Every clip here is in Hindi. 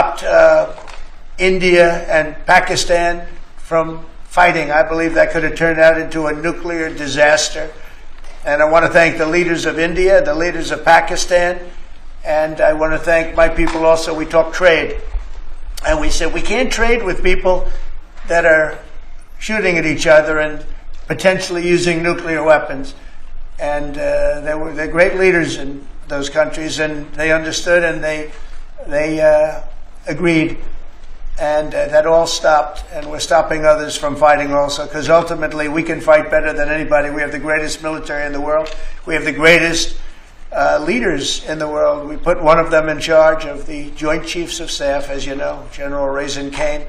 stopped India and Pakistan from fighting. I believe that could have turned out into a nuclear disaster. And I want to thank the leaders of India, the leaders of Pakistan, and I want to thank my people also. We talked trade, and we said we can't trade with people that are shooting at each other and potentially using nuclear weapons. And they're great leaders in those countries, and they understood, and they agreed. And that all stopped, and we're stopping others from fighting also, because ultimately we can fight better than anybody. We have the greatest military in the world. We have the greatest leaders in the world. We put one of them in charge of the Joint Chiefs of Staff, as you know, General Raisin Kane.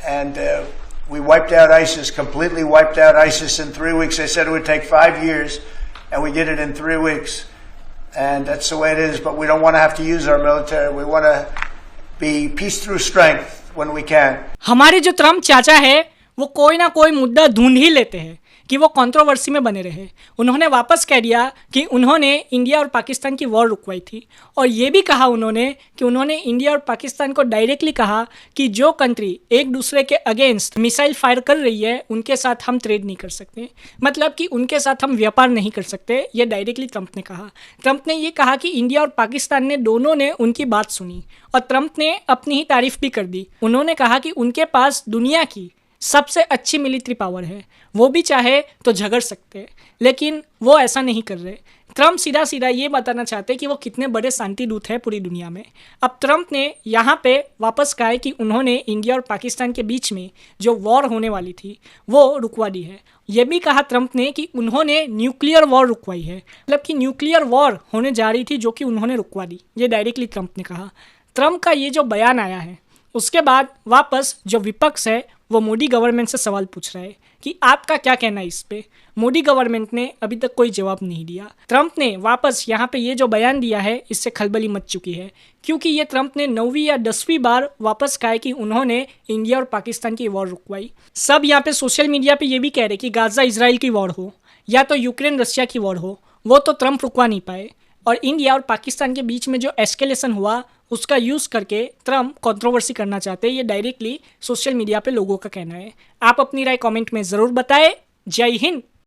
And we wiped out ISIS, completely wiped out ISIS in 3 weeks. They said it would take 5 years, and we did it in 3 weeks. And that's the way it is, but we don't want to have to use our military. We want to be peace through strength. हमारे जो ट्रम्प चाचा है वो कोई ना कोई मुद्दा ढूंढ ही लेते हैं कि वो कंट्रोवर्सी में बने रहे। उन्होंने वापस कह दिया कि उन्होंने इंडिया और पाकिस्तान की वॉर रुकवाई थी, और ये भी कहा उन्होंने कि उन्होंने इंडिया और पाकिस्तान को डायरेक्टली कहा कि जो कंट्री एक दूसरे के अगेंस्ट मिसाइल फायर कर रही है उनके साथ हम ट्रेड नहीं कर सकते, मतलब कि उनके साथ हम व्यापार नहीं कर सकते। ये डायरेक्टली ट्रम्प ने कहा। ट्रम्प ने ये कहा कि इंडिया और पाकिस्तान ने दोनों ने उनकी बात सुनी, और ट्रम्प ने अपनी ही तारीफ भी कर दी। उन्होंने कहा कि उनके पास दुनिया की सबसे अच्छी मिलिट्री पावर है, वो भी चाहे तो झगड़ सकते हैं, लेकिन वो ऐसा नहीं कर रहे। ट्रम्प सीधा सीधा ये बताना चाहते कि वो कितने बड़े शांति दूत हैं पूरी दुनिया में। अब ट्रम्प ने यहाँ पे वापस कहा है कि उन्होंने इंडिया और पाकिस्तान के बीच में जो वॉर होने वाली थी वो रुकवा दी है। ये भी कहा ट्रम्प ने कि उन्होंने न्यूक्लियर वॉर रुकवाई है, मतलब कि न्यूक्लियर वॉर होने जा रही थी जो कि उन्होंने रुकवा दी। ये डायरेक्टली ट्रम्प ने कहा। ट्रम्प का ये जो बयान आया है उसके बाद वापस जो विपक्ष है वो मोदी गवर्नमेंट से सवाल पूछ रहा है कि आपका क्या कहना है इस पे। मोदी गवर्नमेंट ने अभी तक कोई जवाब नहीं दिया। ट्रम्प ने वापस यहाँ पे ये जो बयान दिया है इससे खलबली मच चुकी है, क्योंकि ये ट्रम्प ने 9वीं या 10वीं बार वापस कहा है कि उन्होंने इंडिया और पाकिस्तान की वॉर रुकवाई। सब यहाँ पे सोशल मीडिया पे ये भी कह रहे कि गाजा इजराइल की वॉर हो या तो यूक्रेन रशिया की वॉर हो, वो तो ट्रम्प रुकवा नहीं पाए। और इंडिया और पाकिस्तान के बीच में जो एस्केलेशन हुआ उसका यूज़ करके ट्रम्प कंट्रोवर्सी करना चाहते हैं। ये डायरेक्टली सोशल मीडिया पे लोगों का कहना है। आप अपनी राय कमेंट में ज़रूर बताएं। जय हिंद।